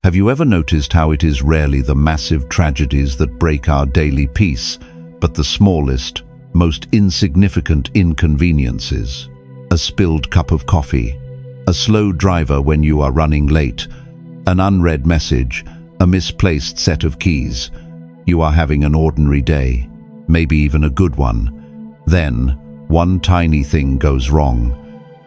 Have you ever noticed how it is rarely the massive tragedies that break our daily peace, but the smallest, most insignificant inconveniences? A spilled cup of coffee, a slow driver when you are running late, an unread message, a misplaced set of keys. You are having an ordinary day, maybe even a good one. Then, one tiny thing goes wrong.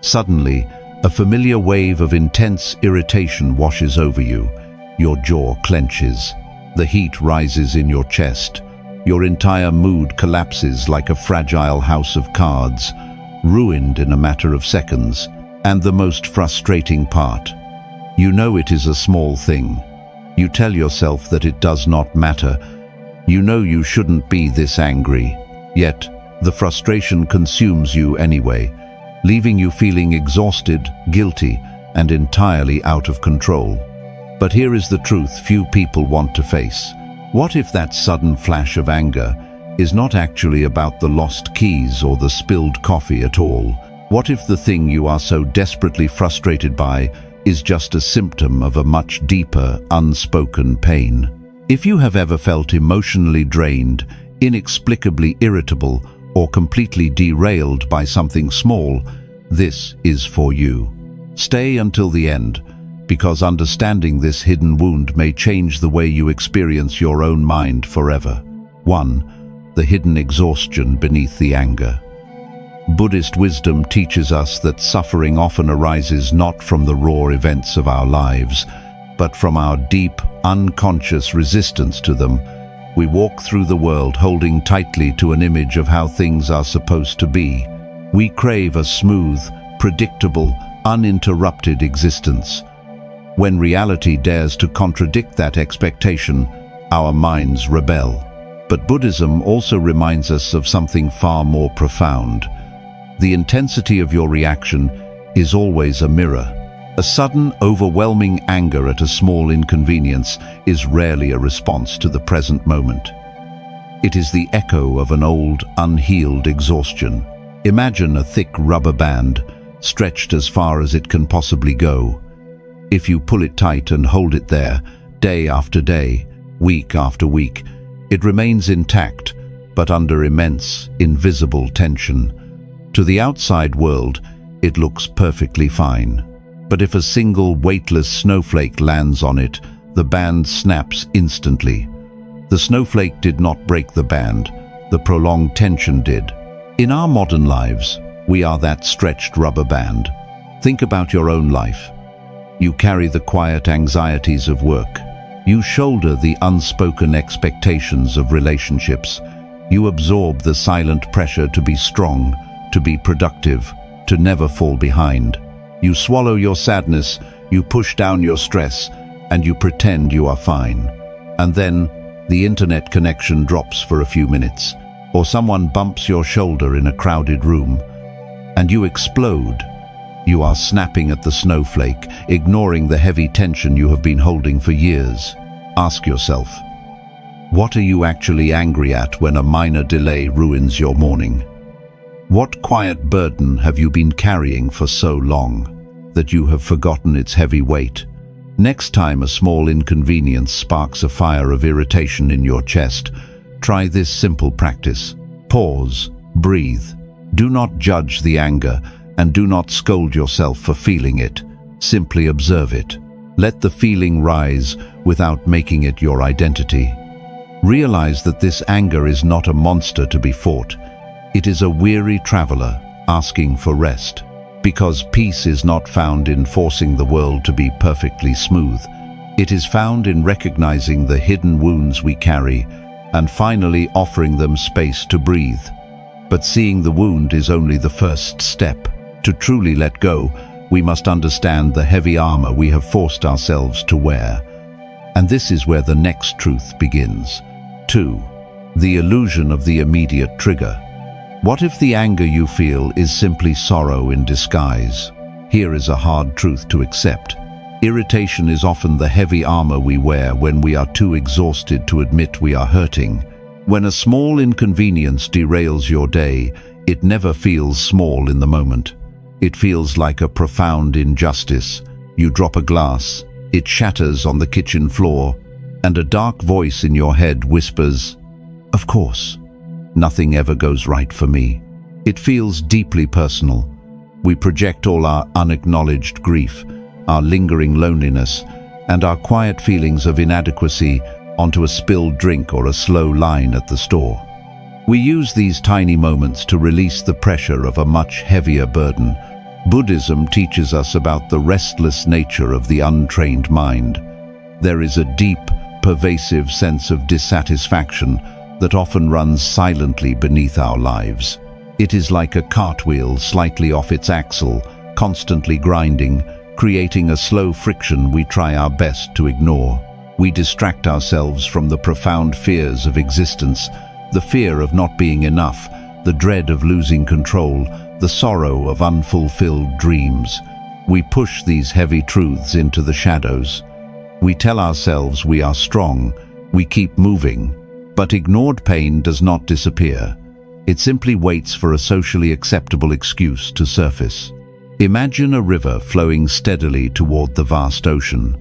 Suddenly, a familiar wave of intense irritation washes over you. Your jaw clenches. The heat rises in your chest. Your entire mood collapses like a fragile house of cards, ruined in a matter of seconds. And the most frustrating part, you know it is a small thing. You tell yourself that it does not matter. You know you shouldn't be this angry. Yet, the frustration consumes you anyway, leaving you feeling exhausted, guilty, and entirely out of control. But here is the truth few people want to face. What if that sudden flash of anger is not actually about the lost keys or the spilled coffee at all? What if the thing you are so desperately frustrated by is just a symptom of a much deeper, unspoken pain? If you have ever felt emotionally drained, inexplicably irritable, or completely derailed by something small, this is for you. Stay until the end, because understanding this hidden wound may change the way you experience your own mind forever. 1. The hidden exhaustion beneath the anger. Buddhist wisdom teaches us that suffering often arises not from the raw events of our lives, but from our deep, unconscious resistance to them. We walk through the world holding tightly to an image of how things are supposed to be. We crave a smooth, predictable, uninterrupted existence. When reality dares to contradict that expectation, our minds rebel. But Buddhism also reminds us of something far more profound. The intensity of your reaction is always a mirror. A sudden, overwhelming anger at a small inconvenience is rarely a response to the present moment. It is the echo of an old, unhealed exhaustion. Imagine a thick rubber band, stretched as far as it can possibly go. If you pull it tight and hold it there, day after day, week after week, it remains intact, but under immense, invisible tension. To the outside world, it looks perfectly fine. But if a single weightless snowflake lands on it, the band snaps instantly. The snowflake did not break the band, the prolonged tension did. In our modern lives, we are that stretched rubber band. Think about your own life. You carry the quiet anxieties of work. You shoulder the unspoken expectations of relationships. You absorb the silent pressure to be strong, to be productive, to never fall behind. You swallow your sadness, you push down your stress, and you pretend you are fine. And then, the internet connection drops for a few minutes, or someone bumps your shoulder in a crowded room, and you explode. You are snapping at the snowflake, ignoring the heavy tension you have been holding for years. Ask yourself, what are you actually angry at when a minor delay ruins your morning? What quiet burden have you been carrying for so long that you have forgotten its heavy weight? Next time a small inconvenience sparks a fire of irritation in your chest, try this simple practice. Pause, breathe. Do not judge the anger, and do not scold yourself for feeling it. Simply observe it. Let the feeling rise without making it your identity. Realize that this anger is not a monster to be fought. It is a weary traveler asking for rest. Because peace is not found in forcing the world to be perfectly smooth. It is found in recognizing the hidden wounds we carry and finally offering them space to breathe. But seeing the wound is only the first step. To truly let go, we must understand the heavy armor we have forced ourselves to wear. And this is where the next truth begins. 2. The illusion of the immediate trigger. What if the anger you feel is simply sorrow in disguise? Here is a hard truth to accept. Irritation is often the heavy armor we wear when we are too exhausted to admit we are hurting. When a small inconvenience derails your day, it never feels small in the moment. It feels like a profound injustice. You drop a glass, It shatters on the kitchen floor, and a dark voice in your head whispers, "Of course, nothing ever goes right for me." It feels deeply personal. We project all our unacknowledged grief, our lingering loneliness, and our quiet feelings of inadequacy onto a spilled drink or a slow line at the store. We use these tiny moments to release the pressure of a much heavier burden. Buddhism teaches us about the restless nature of the untrained mind. There is a deep, pervasive sense of dissatisfaction that often runs silently beneath our lives. It is like a cartwheel slightly off its axle, constantly grinding, creating a slow friction we try our best to ignore. We distract ourselves from the profound fears of existence, the fear of not being enough, the dread of losing control, the sorrow of unfulfilled dreams. We push these heavy truths into the shadows. We tell ourselves we are strong, we keep moving, but ignored pain does not disappear. It simply waits for a socially acceptable excuse to surface. Imagine a river flowing steadily toward the vast ocean.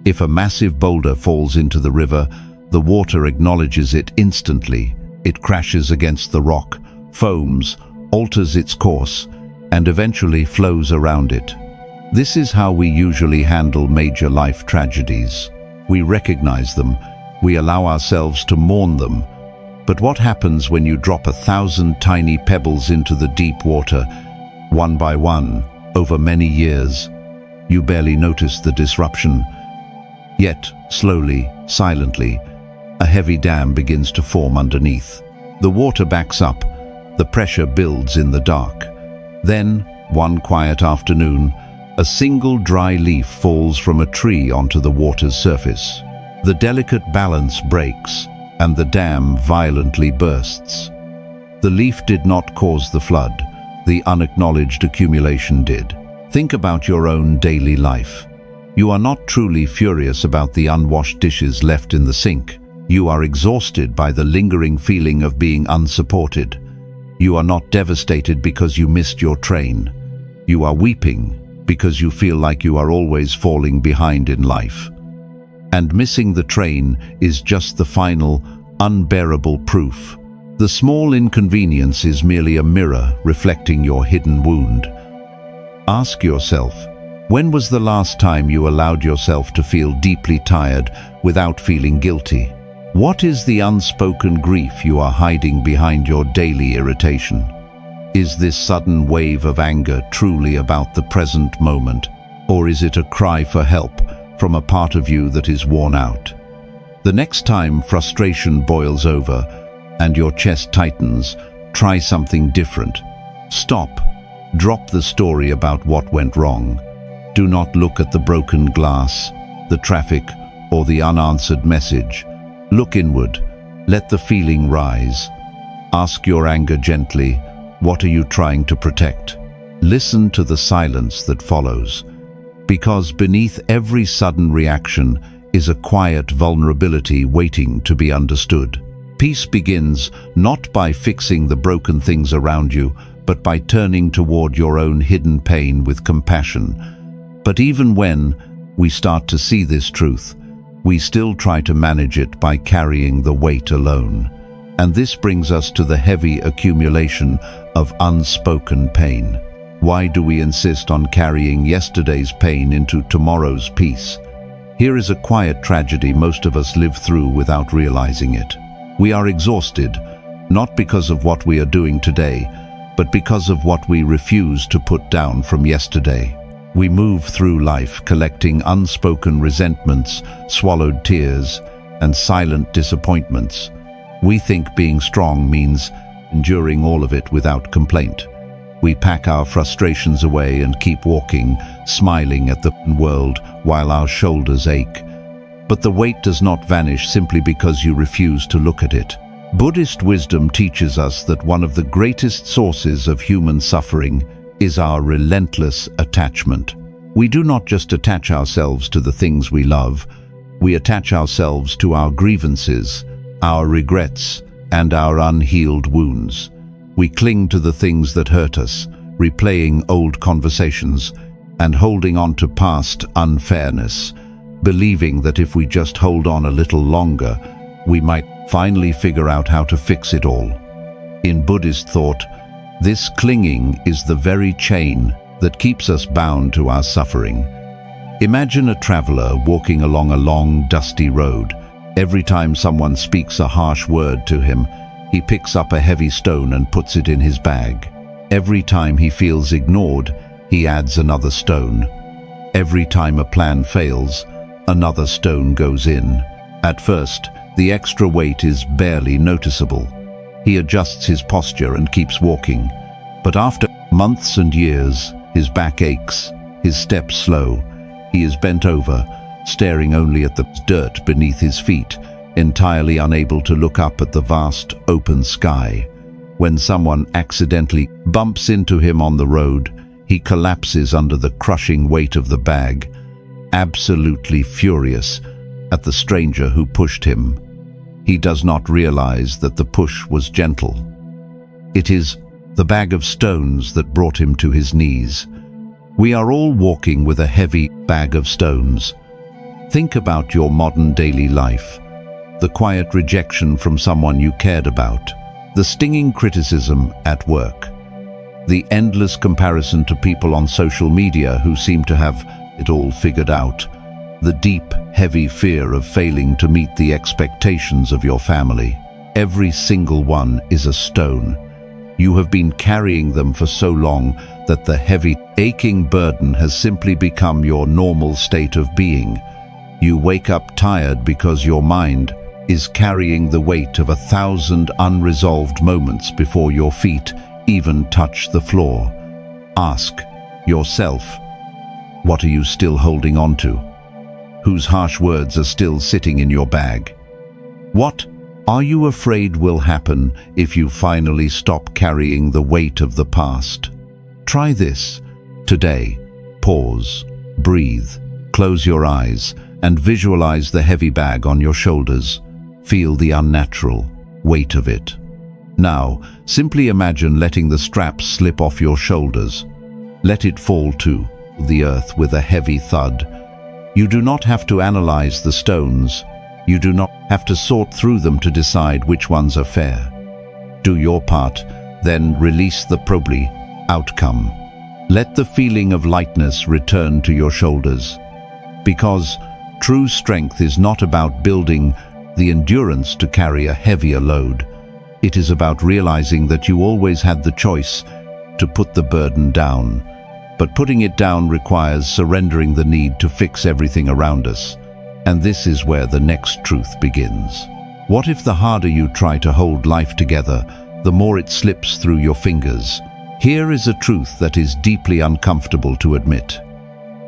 If a massive boulder falls into the river, the water acknowledges it instantly. It crashes against the rock, foams, alters its course, and eventually flows around it. This is how we usually handle major life tragedies. We recognize them, we allow ourselves to mourn them. But what happens when you drop 1,000 tiny pebbles into the deep water, one by one, over many years? You barely notice the disruption. Yet, slowly, silently, a heavy dam begins to form underneath. The water backs up, the pressure builds in the dark. Then, one quiet afternoon, a single dry leaf falls from a tree onto the water's surface. The delicate balance breaks, and the dam violently bursts. The leaf did not cause the flood, the unacknowledged accumulation did. Think about your own daily life. You are not truly furious about the unwashed dishes left in the sink. You are exhausted by the lingering feeling of being unsupported. You are not devastated because you missed your train. You are weeping because you feel like you are always falling behind in life. And missing the train is just the final, unbearable proof. The small inconvenience is merely a mirror reflecting your hidden wound. Ask yourself, when was the last time you allowed yourself to feel deeply tired without feeling guilty? What is the unspoken grief you are hiding behind your daily irritation? Is this sudden wave of anger truly about the present moment, or is it a cry for help from a part of you that is worn out? The next time frustration boils over and your chest tightens, try something different. Stop. Drop the story about what went wrong. Do not look at the broken glass, the traffic, or the unanswered message. Look inward. Let the feeling rise. Ask your anger gently, what are you trying to protect? Listen to the silence that follows. Because beneath every sudden reaction is a quiet vulnerability waiting to be understood. Peace begins not by fixing the broken things around you, but by turning toward your own hidden pain with compassion. But even when we start to see this truth, we still try to manage it by carrying the weight alone. And this brings us to the heavy accumulation of unspoken pain. Why do we insist on carrying yesterday's pain into tomorrow's peace? Here is a quiet tragedy most of us live through without realizing it. We are exhausted, not because of what we are doing today, but because of what we refuse to put down from yesterday. We move through life collecting unspoken resentments, swallowed tears, and silent disappointments. We think being strong means enduring all of it without complaint. We pack our frustrations away and keep walking, smiling at the world while our shoulders ache. But the weight does not vanish simply because you refuse to look at it. Buddhist wisdom teaches us that one of the greatest sources of human suffering is our relentless attachment. We do not just attach ourselves to the things we love, we attach ourselves to our grievances, our regrets, and our unhealed wounds. We cling to the things that hurt us, replaying old conversations and holding on to past unfairness. believing that if we just hold on a little longer, we might finally figure out how to fix it all. In Buddhist thought, this clinging is the very chain that keeps us bound to our suffering. Imagine a traveler walking along a long, dusty road. Every time someone speaks a harsh word to him, he picks up a heavy stone and puts it in his bag. Every time he feels ignored, he adds another stone. Every time a plan fails, another stone goes in. At first, the extra weight is barely noticeable. He adjusts his posture and keeps walking. But after months and years, his back aches, his steps slow. He is bent over, staring only at the dirt beneath his feet, entirely unable to look up at the vast, open sky. When someone accidentally bumps into him on the road, he collapses under the crushing weight of the bag, absolutely furious at the stranger who pushed him. He does not realize that the push was gentle. It is the bag of stones that brought him to his knees. We are all walking with a heavy bag of stones. Think about your modern daily life, the quiet rejection from someone you cared about, the stinging criticism at work, the endless comparison to people on social media who seem to have it all figured out, the deep, heavy fear of failing to meet the expectations of your family. Every single one is a stone. You have been carrying them for so long that the heavy, aching burden has simply become your normal state of being. You wake up tired because your mind is carrying the weight of 1,000 unresolved moments before your feet even touch the floor. Ask yourself, what are you still holding on to? Whose harsh words are still sitting in your bag? What are you afraid will happen if you finally stop carrying the weight of the past? Try this today. Pause, breathe, close your eyes, and visualize the heavy bag on your shoulders. Feel the unnatural weight of it. Now, simply imagine letting the straps slip off your shoulders. Let it fall to the earth with a heavy thud. You do not have to analyze the stones. You do not have to sort through them to decide which ones are fair. Do your part, then release the probably outcome. Let the feeling of lightness return to your shoulders. Because true strength is not about building the endurance to carry a heavier load. It is about realizing that you always had the choice to put the burden down. But putting it down requires surrendering the need to fix everything around us. And this is where the next truth begins. What if the harder you try to hold life together, the more it slips through your fingers? Here is a truth that is deeply uncomfortable to admit.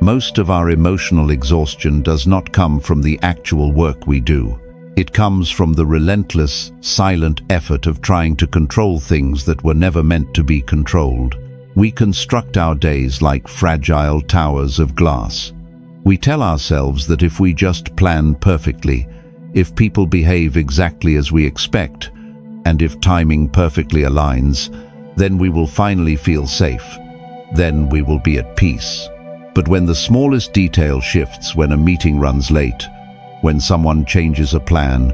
Most of our emotional exhaustion does not come from the actual work we do. It comes from the relentless, silent effort of trying to control things that were never meant to be controlled. We construct our days like fragile towers of glass. We tell ourselves that if we just plan perfectly, if people behave exactly as we expect, and if timing perfectly aligns, then we will finally feel safe. Then we will be at peace. But when the smallest detail shifts, when a meeting runs late, when someone changes a plan,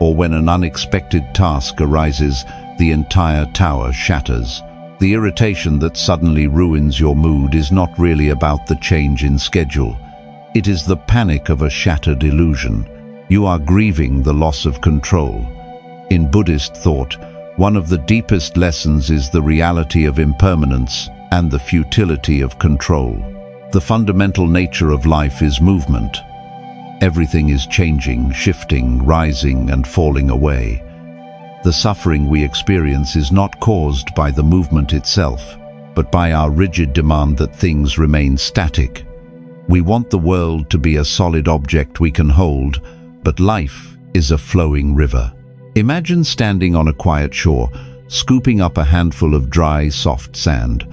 or when an unexpected task arises, the entire tower shatters. The irritation that suddenly ruins your mood is not really about the change in schedule. It is the panic of a shattered illusion. You are grieving the loss of control. In Buddhist thought, one of the deepest lessons is the reality of impermanence and the futility of control. The fundamental nature of life is movement. Everything is changing, shifting, rising, and falling away. The suffering we experience is not caused by the movement itself, but by our rigid demand that things remain static. We want the world to be a solid object we can hold, but life is a flowing river. Imagine standing on a quiet shore, scooping up a handful of dry, soft sand.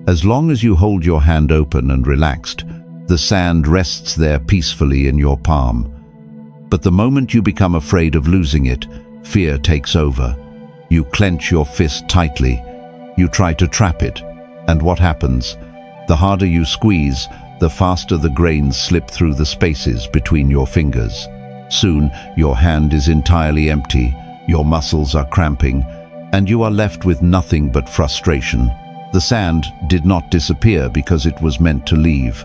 As long as you hold your hand open and relaxed, the sand rests there peacefully in your palm. But the moment you become afraid of losing it, fear takes over. You clench your fist tightly. You try to trap it. And what happens? The harder you squeeze, the faster the grains slip through the spaces between your fingers. Soon, your hand is entirely empty, your muscles are cramping, and you are left with nothing but frustration. The sand did not disappear because it was meant to leave.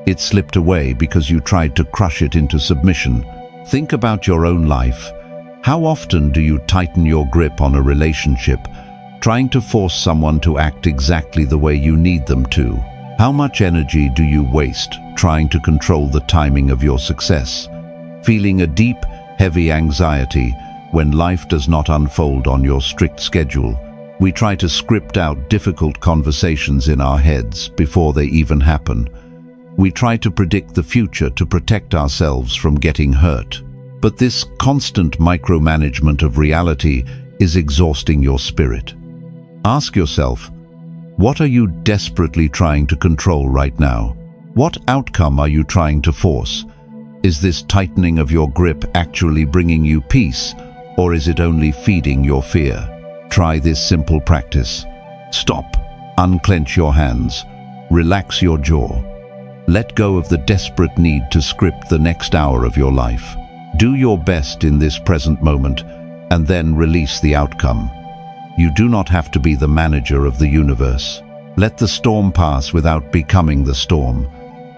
It slipped away because you tried to crush it into submission. Think about your own life. How often do you tighten your grip on a relationship, trying to force someone to act exactly the way you need them to? How much energy do you waste trying to control the timing of your success? Feeling a deep, heavy anxiety when life does not unfold on your strict schedule. We try to script out difficult conversations in our heads before they even happen. We try to predict the future to protect ourselves from getting hurt. But this constant micromanagement of reality is exhausting your spirit. Ask yourself, what are you desperately trying to control right now? What outcome are you trying to force? Is this tightening of your grip actually bringing you peace, or is it only feeding your fear? Try this simple practice. Stop. Unclench your hands. Relax your jaw. Let go of the desperate need to script the next hour of your life. Do your best in this present moment, and then release the outcome. You do not have to be the manager of the universe. Let the storm pass without becoming the storm,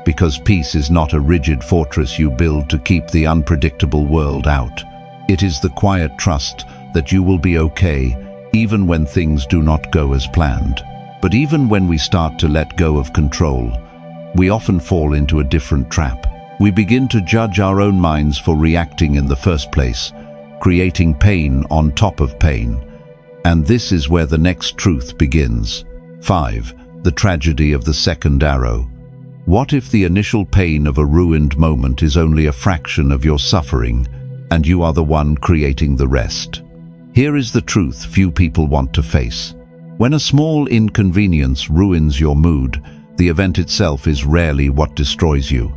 because peace is not a rigid fortress you build to keep the unpredictable world out. It is the quiet trust that you will be okay, even when things do not go as planned. But even when we start to let go of control, we often fall into a different trap. We begin to judge our own minds for reacting in the first place, creating pain on top of pain. And this is where the next truth begins. 5. The tragedy of the second arrow. What if the initial pain of a ruined moment is only a fraction of your suffering, and you are the one creating the rest? Here is the truth few people want to face. When a small inconvenience ruins your mood, the event itself is rarely what destroys you.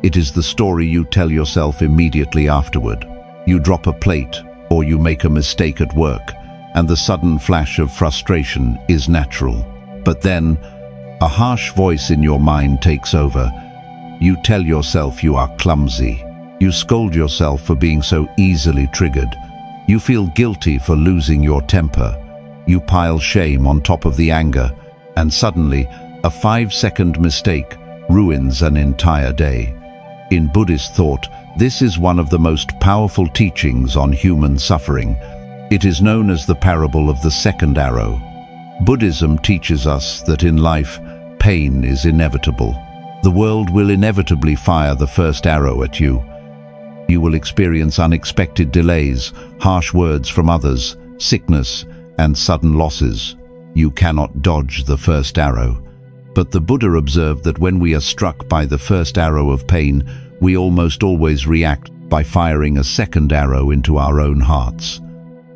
It is the story you tell yourself immediately afterward. You drop a plate, or you make a mistake at work, and the sudden flash of frustration is natural. But then, a harsh voice in your mind takes over. You tell yourself you are clumsy. You scold yourself for being so easily triggered. You feel guilty for losing your temper. You pile shame on top of the anger, and suddenly, a 5-second mistake ruins an entire day. In Buddhist thought, this is one of the most powerful teachings on human suffering. It is known as the parable of the second arrow. Buddhism teaches us that in life, pain is inevitable. The world will inevitably fire the first arrow at you. You will experience unexpected delays, harsh words from others, sickness, and sudden losses. You cannot dodge the first arrow. But the Buddha observed that when we are struck by the first arrow of pain, we almost always react by firing a second arrow into our own hearts.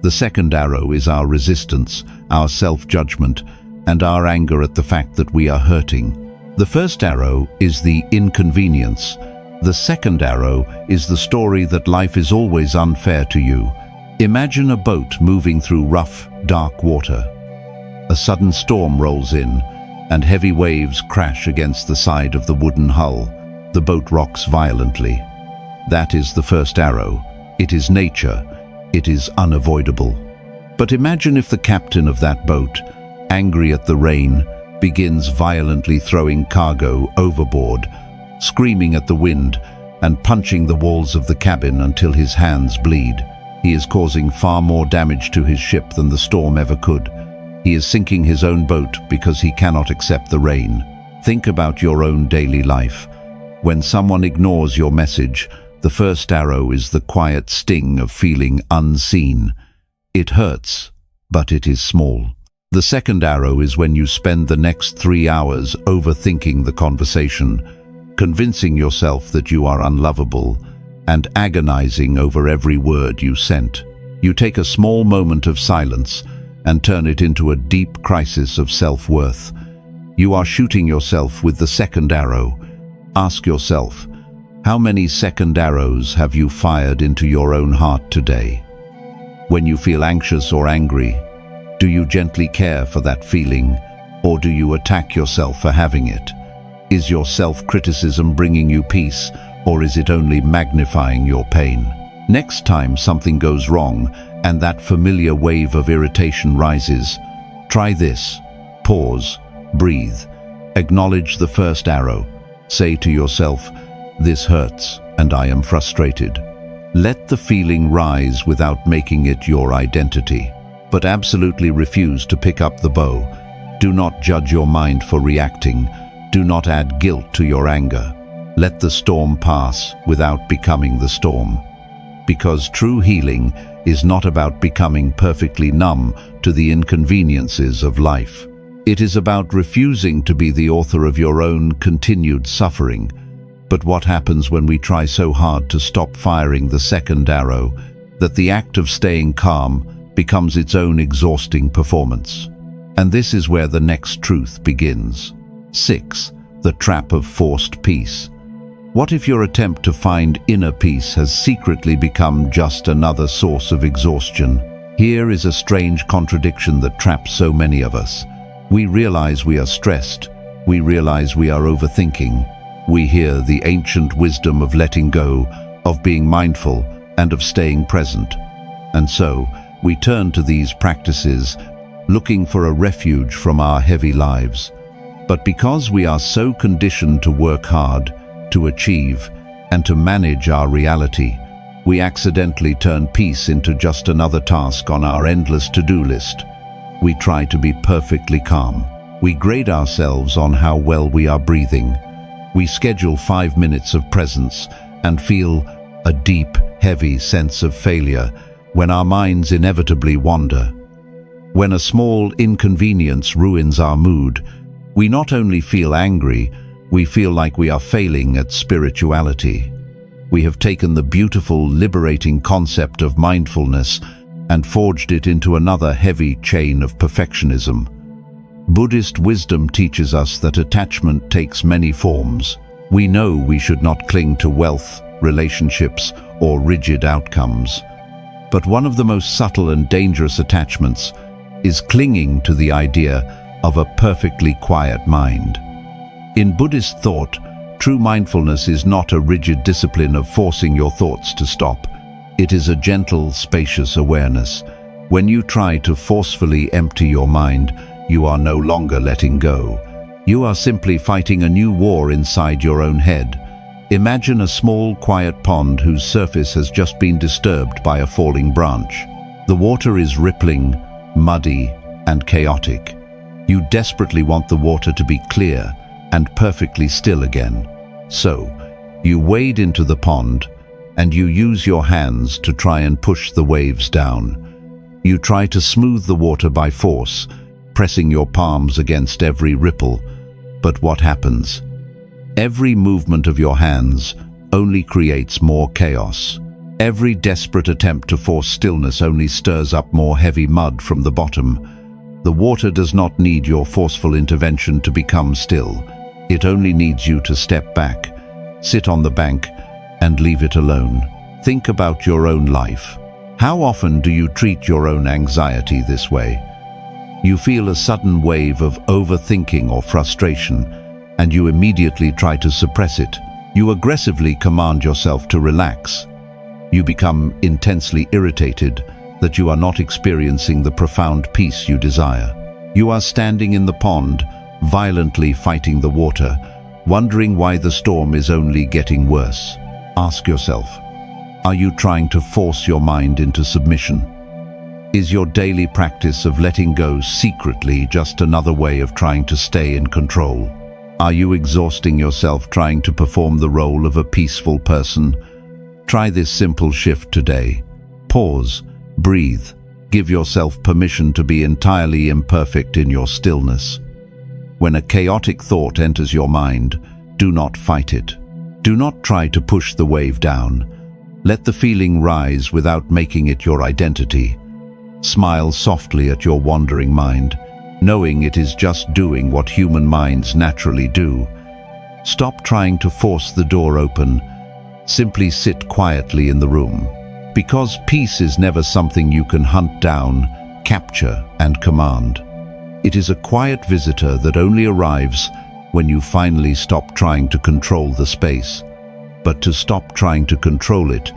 The second arrow is our resistance, our self-judgment, and our anger at the fact that we are hurting. The first arrow is the inconvenience. The second arrow is the story that life is always unfair to you. Imagine a boat moving through rough, dark water. A sudden storm rolls in, and heavy waves crash against the side of the wooden hull. The boat rocks violently. That is the first arrow. It is nature. It is unavoidable. But imagine if the captain of that boat, angry at the rain, begins violently throwing cargo overboard, screaming at the wind, and punching the walls of the cabin until his hands bleed. He is causing far more damage to his ship than the storm ever could. He is sinking his own boat because he cannot accept the rain. Think about your own daily life. When someone ignores your message, the first arrow is the quiet sting of feeling unseen. It hurts, but it is small. The second arrow is when you spend the next 3 hours overthinking the conversation, convincing yourself that you are unlovable, and agonizing over every word you sent. You take a small moment of silence and turn it into a deep crisis of self-worth. You are shooting yourself with the second arrow. Ask yourself, how many second arrows have you fired into your own heart today? When you feel anxious or angry, do you gently care for that feeling, or do you attack yourself for having it? Is your self-criticism bringing you peace, or is it only magnifying your pain? Next time something goes wrong and that familiar wave of irritation rises, try this. Pause, breathe, acknowledge the first arrow. Say to yourself, "This hurts and I am frustrated." Let the feeling rise without making it your identity. But absolutely refuse to pick up the bow. Do not judge your mind for reacting. Do not add guilt to your anger. Let the storm pass without becoming the storm. Because true healing is not about becoming perfectly numb to the inconveniences of life. It is about refusing to be the author of your own continued suffering. But what happens when we try so hard to stop firing the second arrow that the act of staying calm becomes its own exhausting performance? And this is where the next truth begins. 6. The trap of forced peace. What if your attempt to find inner peace has secretly become just another source of exhaustion? Here is a strange contradiction that traps so many of us. We realize we are stressed. We realize we are overthinking. We hear the ancient wisdom of letting go, of being mindful, and of staying present. And so, we turn to these practices, looking for a refuge from our heavy lives. But because we are so conditioned to work hard, to achieve, and to manage our reality, we accidentally turn peace into just another task on our endless to-do list. We try to be perfectly calm. We grade ourselves on how well we are breathing. We schedule 5 minutes of presence and feel a deep, heavy sense of failure when our minds inevitably wander. When a small inconvenience ruins our mood, we not only feel angry, we feel like we are failing at spirituality. We have taken the beautiful, liberating concept of mindfulness and forged it into another heavy chain of perfectionism. Buddhist wisdom teaches us that attachment takes many forms. We know we should not cling to wealth, relationships, or rigid outcomes. But one of the most subtle and dangerous attachments is clinging to the idea of a perfectly quiet mind. In Buddhist thought, true mindfulness is not a rigid discipline of forcing your thoughts to stop. It is a gentle, spacious awareness. When you try to forcefully empty your mind, you are no longer letting go. You are simply fighting a new war inside your own head. Imagine a small, quiet pond whose surface has just been disturbed by a falling branch. The water is rippling, muddy, and chaotic. You desperately want the water to be clear and perfectly still again. So, you wade into the pond, and you use your hands to try and push the waves down. You try to smooth the water by force, pressing your palms against every ripple. But what happens? Every movement of your hands only creates more chaos. Every desperate attempt to force stillness only stirs up more heavy mud from the bottom. The water does not need your forceful intervention to become still. It only needs you to step back, sit on the bank, and leave it alone. Think about your own life. How often do you treat your own anxiety this way? You feel a sudden wave of overthinking or frustration, and you immediately try to suppress it. You aggressively command yourself to relax. You become intensely irritated that you are not experiencing the profound peace you desire. You are standing in the pond, violently fighting the water, wondering why the storm is only getting worse. Ask yourself, are you trying to force your mind into submission? Is your daily practice of letting go secretly just another way of trying to stay in control? Are you exhausting yourself trying to perform the role of a peaceful person? Try this simple shift today. Pause, breathe, give yourself permission to be entirely imperfect in your stillness. When a chaotic thought enters your mind, do not fight it. Do not try to push the wave down. Let the feeling rise without making it your identity. Smile softly at your wandering mind, knowing it is just doing what human minds naturally do. Stop trying to force the door open. Simply sit quietly in the room. Because peace is never something you can hunt down, capture, and command. It is a quiet visitor that only arrives when you finally stop trying to control the space. But to stop trying to control it,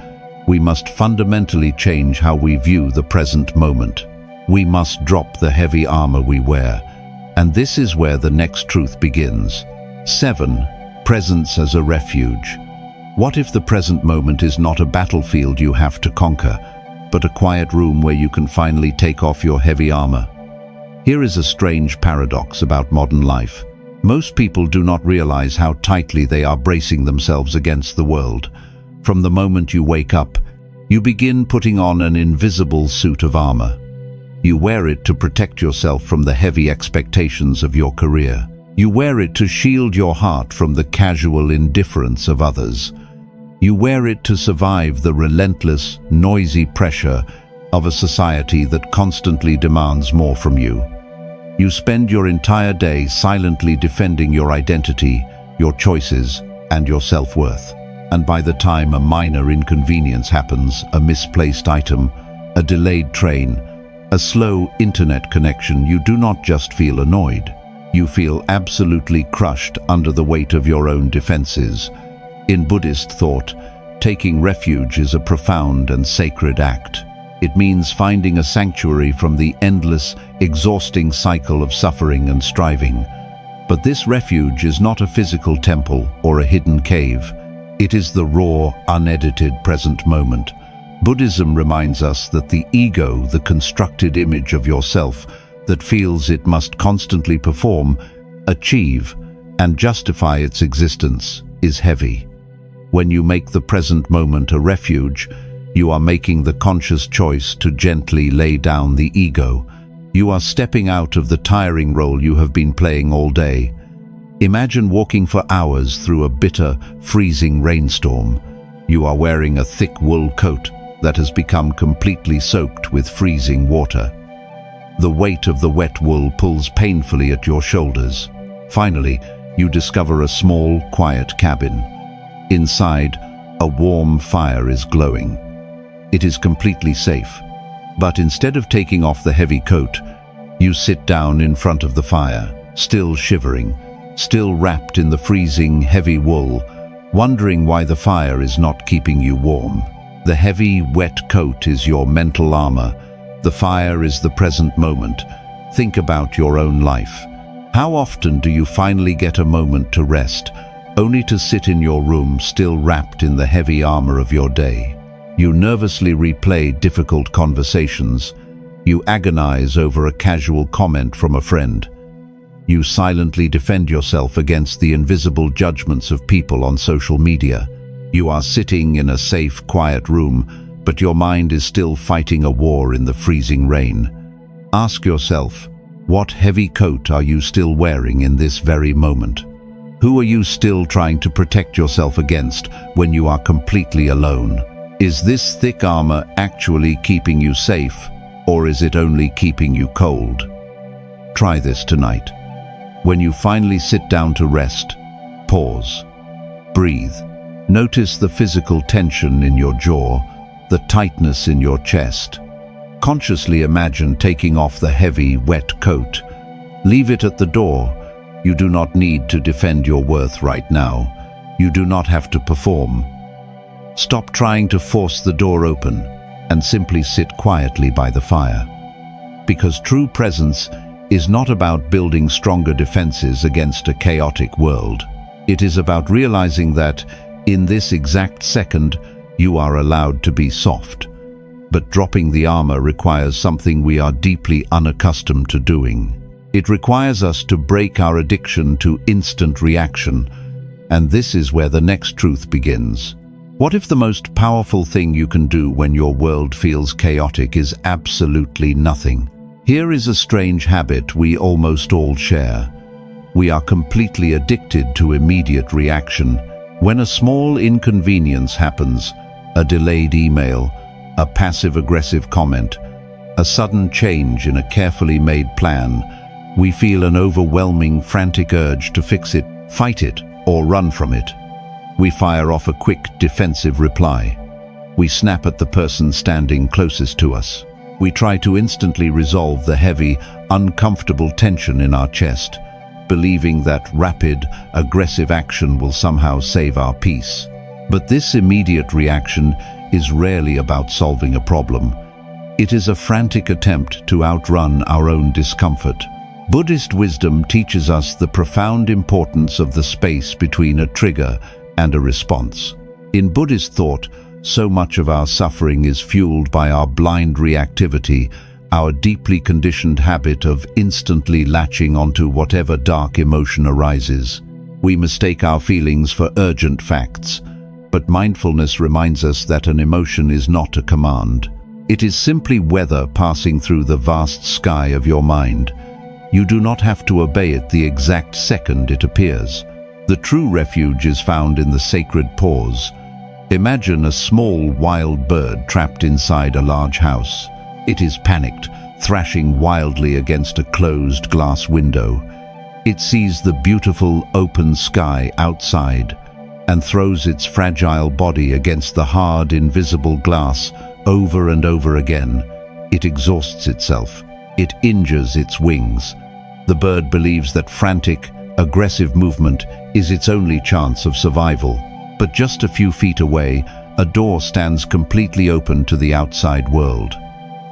we must fundamentally change how we view the present moment. We must drop the heavy armor we wear, and this is where the next truth begins. 7. Presence as a refuge. What if the present moment is not a battlefield you have to conquer, but a quiet room where you can finally take off your heavy armor? Here is a strange paradox about modern life. Most people do not realize how tightly they are bracing themselves against the world. From the moment you wake up, you begin putting on an invisible suit of armor. You wear it to protect yourself from the heavy expectations of your career. You wear it to shield your heart from the casual indifference of others. You wear it to survive the relentless, noisy pressure of a society that constantly demands more from you. You spend your entire day silently defending your identity, your choices, and your self-worth. And by the time a minor inconvenience happens, a misplaced item, a delayed train, a slow internet connection, you do not just feel annoyed. You feel absolutely crushed under the weight of your own defenses. In Buddhist thought, taking refuge is a profound and sacred act. It means finding a sanctuary from the endless, exhausting cycle of suffering and striving. But this refuge is not a physical temple or a hidden cave. It is the raw, unedited present moment. Buddhism reminds us that the ego, the constructed image of yourself that feels it must constantly perform, achieve, and justify its existence, is heavy. When you make the present moment a refuge, you are making the conscious choice to gently lay down the ego. You are stepping out of the tiring role you have been playing all day. Imagine walking for hours through a bitter, freezing rainstorm. You are wearing a thick wool coat that has become completely soaked with freezing water. The weight of the wet wool pulls painfully at your shoulders. Finally, you discover a small, quiet cabin. Inside, a warm fire is glowing. It is completely safe. But instead of taking off the heavy coat, you sit down in front of the fire, still shivering, still wrapped in the freezing, heavy wool, wondering why the fire is not keeping you warm. The heavy, wet coat is your mental armor. The fire is the present moment. Think about your own life. How often do you finally get a moment to rest, only to sit in your room still wrapped in the heavy armor of your day? You nervously replay difficult conversations. You agonize over a casual comment from a friend. You silently defend yourself against the invisible judgments of people on social media. You are sitting in a safe, quiet room, but your mind is still fighting a war in the freezing rain. Ask yourself, what heavy coat are you still wearing in this very moment? Who are you still trying to protect yourself against when you are completely alone? Is this thick armor actually keeping you safe, or is it only keeping you cold? Try this tonight. When you finally sit down to rest, pause. Breathe. Notice the physical tension in your jaw, the tightness in your chest. Consciously imagine taking off the heavy, wet coat. Leave it at the door. You do not need to defend your worth right now. You do not have to perform. Stop trying to force the door open and simply sit quietly by the fire. Because true presence is not about building stronger defenses against a chaotic world. It is about realizing that, in this exact second, you are allowed to be soft. But dropping the armor requires something we are deeply unaccustomed to doing. It requires us to break our addiction to instant reaction, and this is where the next truth begins. What if the most powerful thing you can do when your world feels chaotic is absolutely nothing? Here is a strange habit we almost all share. We are completely addicted to immediate reaction. When a small inconvenience happens, a delayed email, a passive-aggressive comment, a sudden change in a carefully made plan, we feel an overwhelming, frantic urge to fix it, fight it, or run from it. We fire off a quick, defensive reply. We snap at the person standing closest to us. We try to instantly resolve the heavy, uncomfortable tension in our chest. believing that rapid, aggressive action will somehow save our peace. But this immediate reaction is rarely about solving a problem. It is a frantic attempt to outrun our own discomfort. Buddhist wisdom teaches us the profound importance of the space between a trigger and a response. In Buddhist thought, so much of our suffering is fueled by our blind reactivity, our deeply conditioned habit of instantly latching onto whatever dark emotion arises. We mistake our feelings for urgent facts, but mindfulness reminds us that an emotion is not a command. It is simply weather passing through the vast sky of your mind. You do not have to obey it the exact second it appears. The true refuge is found in the sacred pause. Imagine a small wild bird trapped inside a large house. It is panicked, thrashing wildly against a closed glass window. It sees the beautiful open sky outside and throws its fragile body against the hard, invisible glass over and over again. It exhausts itself. It injures its wings. The bird believes that frantic, aggressive movement is its only chance of survival. But just a few feet away, a door stands completely open to the outside world.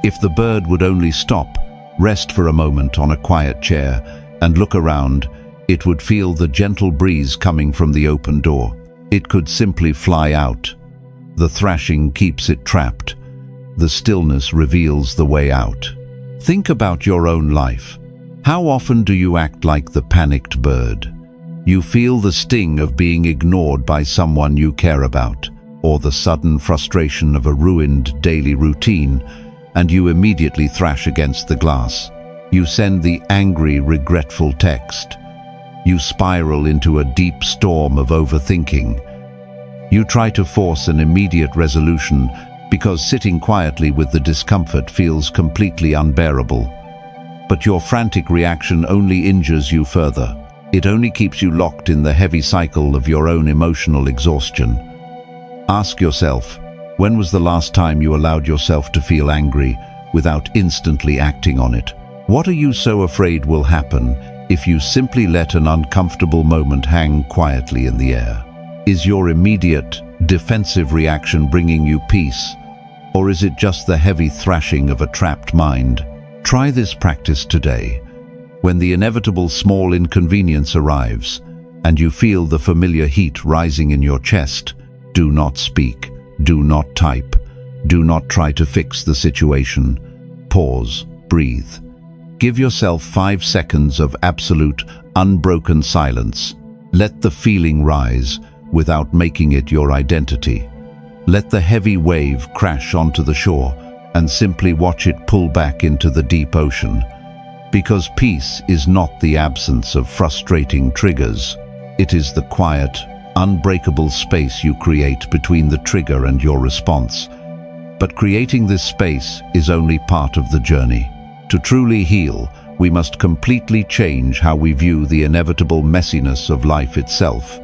If the bird would only stop, rest for a moment on a quiet chair, and look around, it would feel the gentle breeze coming from the open door. It could simply fly out. The thrashing keeps it trapped. The stillness reveals the way out. Think about your own life. How often do you act like the panicked bird? You feel the sting of being ignored by someone you care about, or the sudden frustration of a ruined daily routine, and you immediately thrash against the glass. You send the angry, regretful text. You spiral into a deep storm of overthinking. You try to force an immediate resolution because sitting quietly with the discomfort feels completely unbearable. But your frantic reaction only injures you further. It only keeps you locked in the heavy cycle of your own emotional exhaustion. Ask yourself, when was the last time you allowed yourself to feel angry without instantly acting on it? What are you so afraid will happen if you simply let an uncomfortable moment hang quietly in the air? Is your immediate, defensive reaction bringing you peace, or is it just the heavy thrashing of a trapped mind? Try this practice today. When the inevitable small inconvenience arrives, and you feel the familiar heat rising in your chest, do not speak, do not type, do not try to fix the situation. Pause, breathe. Give yourself 5 seconds of absolute, unbroken silence. Let the feeling rise without making it your identity. Let the heavy wave crash onto the shore and simply watch it pull back into the deep ocean. Because peace is not the absence of frustrating triggers. It is the quiet, unbreakable space you create between the trigger and your response. But creating this space is only part of the journey. To truly heal, we must completely change how we view the inevitable messiness of life itself.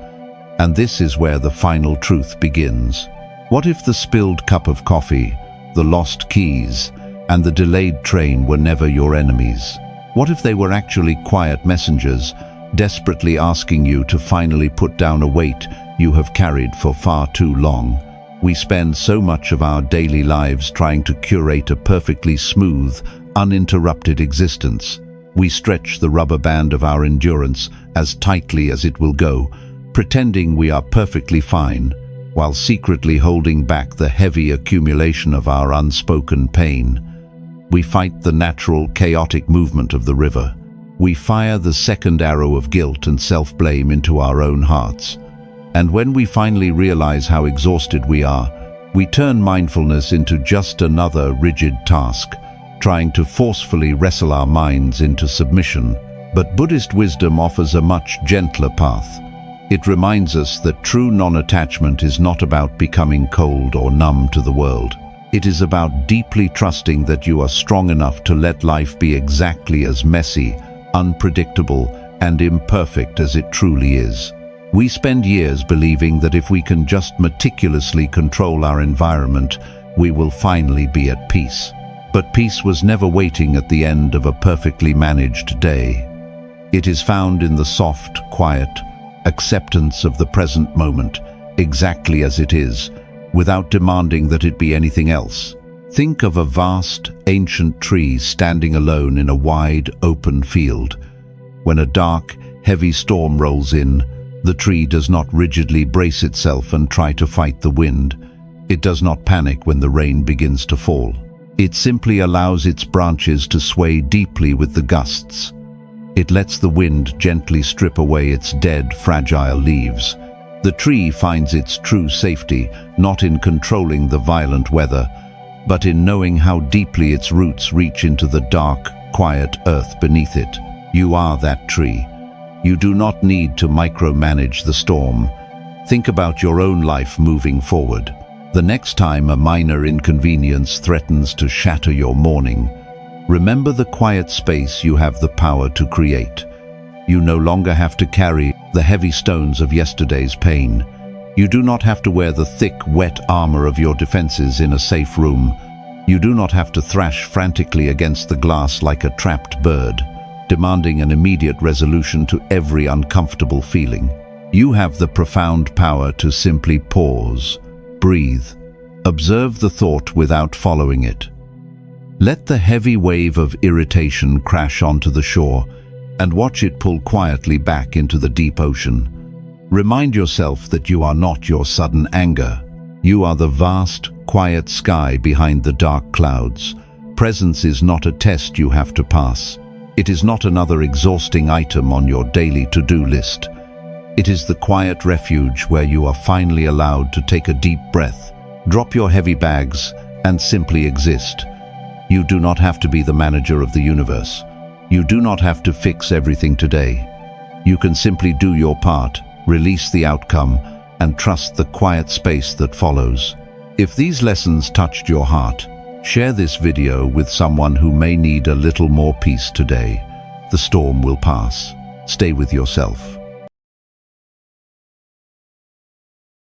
And this is where the final truth begins. What if the spilled cup of coffee, the lost keys, and the delayed train were never your enemies? What if they were actually quiet messengers, desperately asking you to finally put down a weight you have carried for far too long? We spend so much of our daily lives trying to curate a perfectly smooth, uninterrupted existence. We stretch the rubber band of our endurance as tightly as it will go, pretending we are perfectly fine, while secretly holding back the heavy accumulation of our unspoken pain. We fight the natural, chaotic movement of the river. We fire the second arrow of guilt and self-blame into our own hearts. And when we finally realize how exhausted we are, we turn mindfulness into just another rigid task, trying to forcefully wrestle our minds into submission. But Buddhist wisdom offers a much gentler path. It reminds us that true non-attachment is not about becoming cold or numb to the world. It is about deeply trusting that you are strong enough to let life be exactly as messy, unpredictable, and imperfect as it truly is. We spend years believing that if we can just meticulously control our environment, we will finally be at peace. But peace was never waiting at the end of a perfectly managed day. It is found in the soft, quiet acceptance of the present moment, exactly as it is, without demanding that it be anything else. Think of a vast, ancient tree standing alone in a wide, open field. When a dark, heavy storm rolls in, the tree does not rigidly brace itself and try to fight the wind. It does not panic when the rain begins to fall. It simply allows its branches to sway deeply with the gusts. It lets the wind gently strip away its dead, fragile leaves. The tree finds its true safety not in controlling the violent weather, but in knowing how deeply its roots reach into the dark, quiet earth beneath it. You are that tree. You do not need to micromanage the storm. Think about your own life moving forward. The next time a minor inconvenience threatens to shatter your morning, remember the quiet space you have the power to create. You no longer have to carry the heavy stones of yesterday's pain. You do not have to wear the thick, wet armor of your defenses in a safe room. You do not have to thrash frantically against the glass like a trapped bird, demanding an immediate resolution to every uncomfortable feeling. You have the profound power to simply pause, breathe, observe the thought without following it. Let the heavy wave of irritation crash onto the shore and watch it pull quietly back into the deep ocean. Remind yourself that you are not your sudden anger. You are the vast, quiet sky behind the dark clouds. Presence is not a test you have to pass. It is not another exhausting item on your daily to-do list. It is the quiet refuge where you are finally allowed to take a deep breath, drop your heavy bags, and simply exist. You do not have to be the manager of the universe. You do not have to fix everything today. You can simply do your part, release the outcome, and trust the quiet space that follows. If these lessons touched your heart, share this video with someone who may need a little more peace today. The storm will pass. Stay with yourself.